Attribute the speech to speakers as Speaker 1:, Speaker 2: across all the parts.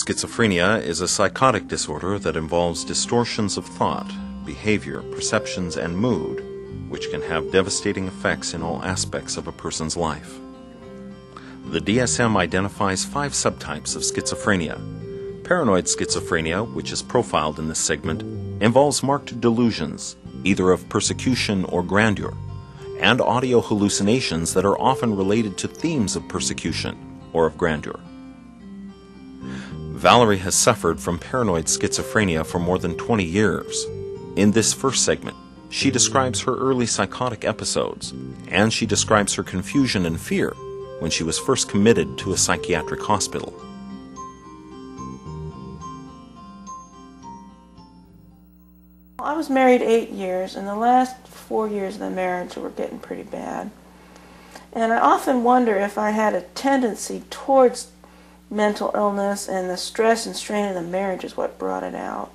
Speaker 1: Schizophrenia is a psychotic disorder that involves distortions of thought, behavior, perceptions, and mood, which can have devastating effects in all aspects of a person's life. The DSM identifies 5 subtypes of schizophrenia. Paranoid schizophrenia, which is profiled in this segment, involves marked delusions, either of persecution or grandeur, and audio hallucinations that are often related to themes of persecution or of grandeur. Valerie has suffered from paranoid schizophrenia for more than 20 years. In this first segment, she describes her early psychotic episodes, and she describes her confusion and fear when she was first committed to a psychiatric hospital.
Speaker 2: I was married 8 years, and the last 4 years of the marriage were getting pretty bad. And I often wonder if I had a tendency towards mental illness, and the stress and strain of the marriage is what brought it out.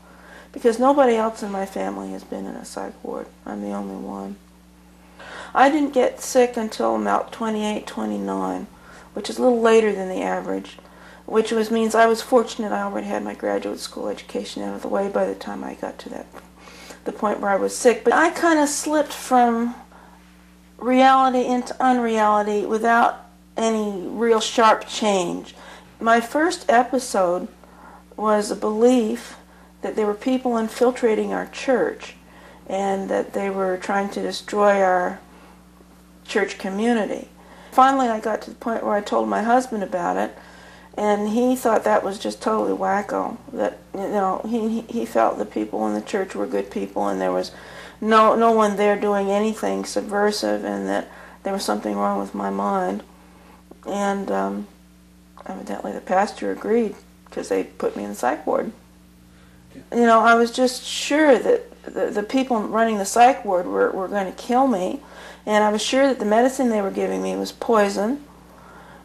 Speaker 2: Because nobody else in my family has been in a psych ward. I'm the only one. I didn't get sick until about 28, 29, which is a little later than the average, which means I was fortunate I already had my graduate school education out of the way by the time I got to the point where I was sick. But I kind of slipped from reality into unreality without any real sharp change. My first episode was a belief that there were people infiltrating our church and that they were trying to destroy our church community. Finally, I got to the point where I told my husband about it, and he thought that was just totally wacko. That, you know, he felt the people in the church were good people, and there was no one there doing anything subversive, and that there was something wrong with my mind. And evidently the pastor agreed, because they put me in the psych ward. You know, I was just sure that the people running the psych ward were going to kill me, and I was sure that the medicine they were giving me was poison.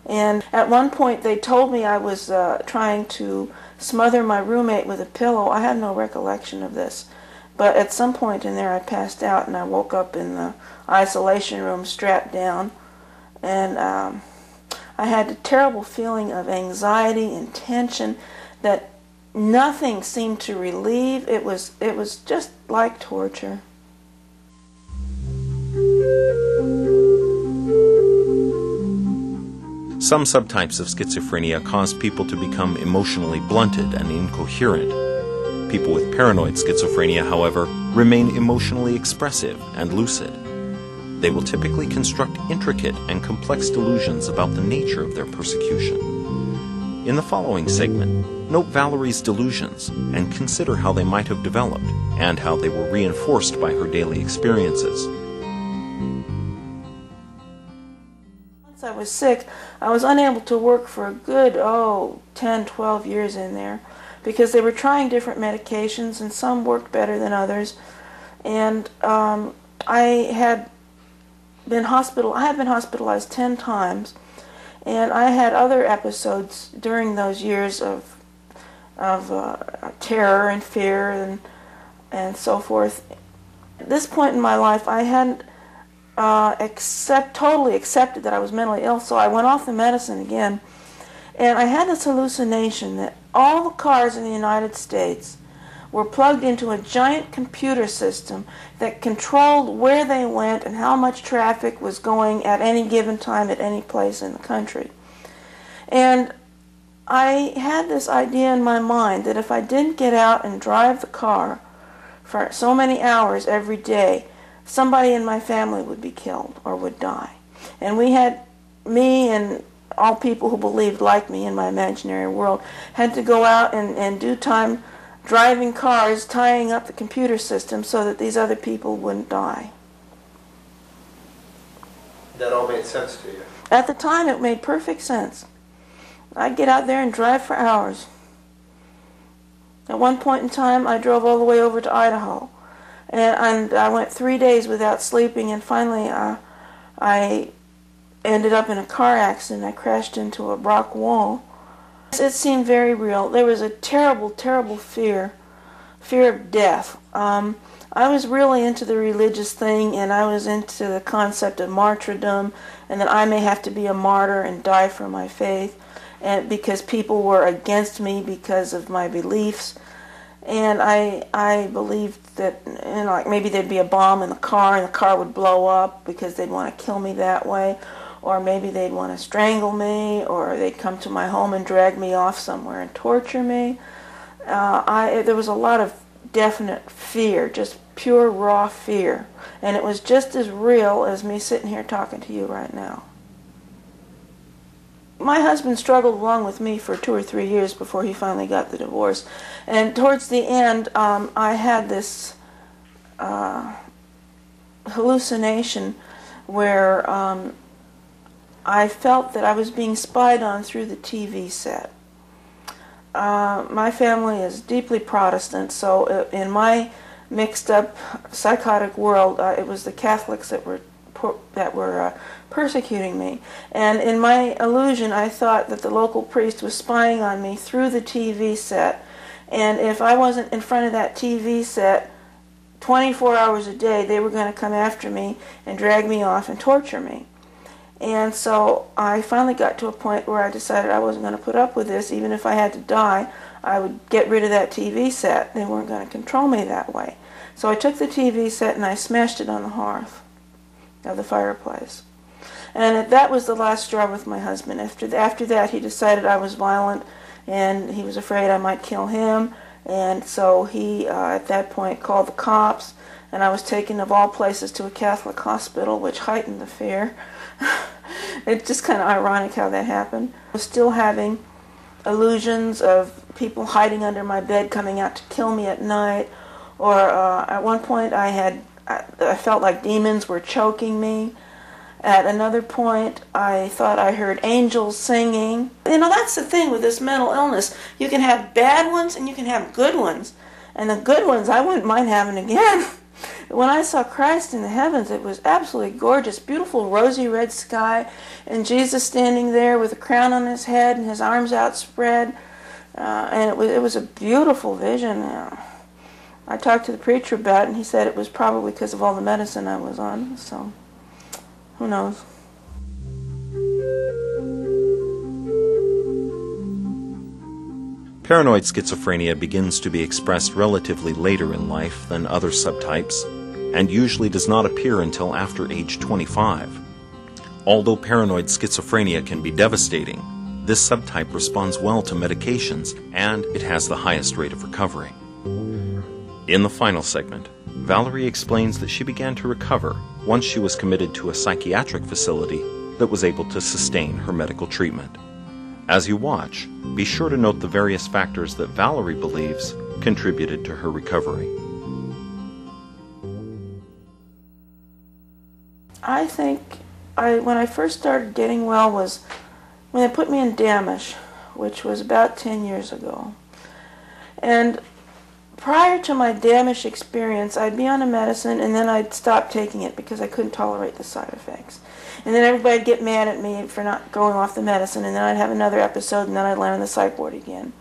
Speaker 2: And at one point they told me I was trying to smother my roommate with a pillow. I have no recollection of this, but at some point in there I passed out, and I woke up in the isolation room strapped down, and I had a terrible feeling of anxiety and tension that nothing seemed to relieve. It was just like torture.
Speaker 1: Some subtypes of schizophrenia cause people to become emotionally blunted and incoherent. People with paranoid schizophrenia, however, remain emotionally expressive and lucid. They will typically construct intricate and complex delusions about the nature of their persecution. In the following segment, note Valerie's delusions and consider how they might have developed and how they were reinforced by her daily experiences.
Speaker 2: Once I was sick, I was unable to work for a good, 10, 12 years in there, because they were trying different medications, and some worked better than others. And I had been hospitalized 10 times, and I had other episodes during those years of terror and fear and so forth. At this point in my life, I hadn't totally accepted that I was mentally ill, so I went off the medicine again, and I had this hallucination that all the cars in the United States were plugged into a giant computer system that controlled where they went and how much traffic was going at any given time at any place in the country. And I had this idea in my mind that if I didn't get out and drive the car for so many hours every day, somebody in my family would be killed or would die. And me and all people who believed like me in my imaginary world had to go out and do time driving cars, tying up the computer system so that these other people wouldn't die.
Speaker 3: That all made sense to you?
Speaker 2: At the time, it made perfect sense. I'd get out there and drive for hours. At one point in time, I drove all the way over to Idaho, and I went 3 days without sleeping, and finally I ended up in a car accident. I crashed into a rock wall. It seemed very real. There was a terrible, terrible fear of death. I was really into the religious thing, and I was into the concept of martyrdom, and that I may have to be a martyr and die for my faith. and because people were against me because of my beliefs. And I believed that, you know, like maybe there'd be a bomb in the car and the car would blow up because they'd want to kill me that way. Or maybe they'd want to strangle me, or they'd come to my home and drag me off somewhere and torture me. There was a lot of definite fear, just pure raw fear. And it was just as real as me sitting here talking to you right now. My husband struggled along with me for 2 or 3 years before he finally got the divorce. And towards the end, I had this hallucination where I felt that I was being spied on through the TV set. My family is deeply Protestant, so in my mixed up psychotic world, it was the Catholics that were persecuting me. And in my illusion, I thought that the local priest was spying on me through the TV set. And if I wasn't in front of that TV set 24 hours a day, they were going to come after me and drag me off and torture me. And so I finally got to a point where I decided I wasn't going to put up with this. Even if I had to die, I would get rid of that TV set. They weren't going to control me that way. So I took the TV set and I smashed it on the hearth of the fireplace. And that was the last straw with my husband. After that, he decided I was violent, and he was afraid I might kill him. And so he, at that point, called the cops, and I was taken, of all places, to a Catholic hospital, which heightened the fear. It's just kind of ironic how that happened. I was still having illusions of people hiding under my bed, coming out to kill me at night. Or at one point I felt like demons were choking me. At another point, I thought I heard angels singing. You know, that's the thing with this mental illness. You can have bad ones and you can have good ones. And the good ones, I wouldn't mind having again. When I saw Christ in the heavens, it was absolutely gorgeous. Beautiful rosy red sky, and Jesus standing there with a crown on his head and his arms outspread. And it was a beautiful vision. I talked to the preacher about it, and he said it was probably because of all the medicine I was on. So, who knows?
Speaker 1: Paranoid schizophrenia begins to be expressed relatively later in life than other subtypes, and usually does not appear until after age 25. Although paranoid schizophrenia can be devastating, this subtype responds well to medications, and it has the highest rate of recovery. In the final segment, Valerie explains that she began to recover once she was committed to a psychiatric facility that was able to sustain her medical treatment. As you watch, be sure to note the various factors that Valerie believes contributed to her recovery.
Speaker 2: I think when I first started getting well was when they put me in damage, which was about 10 years ago. And prior to my damage experience, I'd be on a medicine and then I'd stop taking it because I couldn't tolerate the side effects. And then everybody'd get mad at me for not going off the medicine, and then I'd have another episode, and then I'd land on the psych ward again.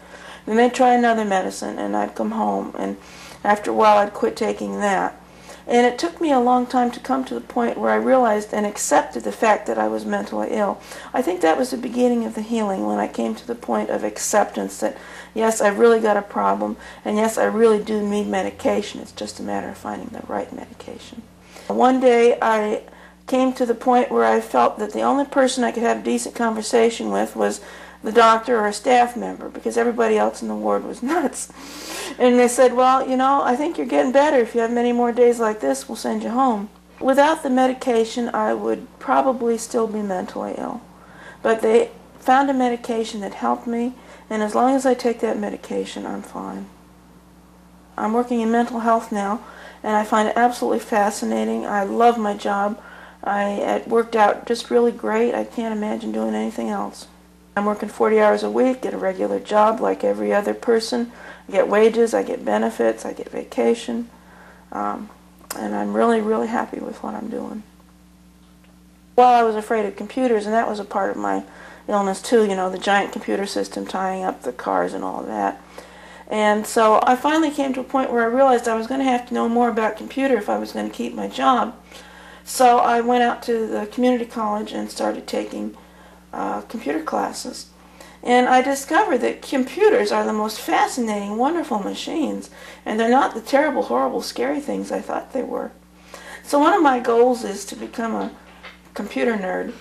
Speaker 2: Then they'd try another medicine, and I'd come home, and after a while I'd quit taking that. And it took me a long time to come to the point where I realized and accepted the fact that I was mentally ill. I think that was the beginning of the healing, when I came to the point of acceptance that, yes, I've really got a problem, and yes, I really do need medication. It's just a matter of finding the right medication. One day I came to the point where I felt that the only person I could have a decent conversation with was the doctor or a staff member, because everybody else in the ward was nuts. And they said, well, you know, I think you're getting better. If you have many more days like this, we'll send you home. Without the medication, I would probably still be mentally ill. But they found a medication that helped me, and as long as I take that medication, I'm fine. I'm working in mental health now, and I find it absolutely fascinating. I love my job. It worked out just really great. I can't imagine doing anything else. I'm working 40 hours a week, get a regular job like every other person. I get wages, I get benefits, I get vacation. And I'm really, really happy with what I'm doing. Well, I was afraid of computers, and that was a part of my illness too, you know, the giant computer system tying up the cars and all of that. And so I finally came to a point where I realized I was going to have to know more about computer if I was going to keep my job. So I went out to the community college and started taking computer classes. And I discovered that computers are the most fascinating, wonderful machines, and they're not the terrible, horrible, scary things I thought they were. So one of my goals is to become a computer nerd.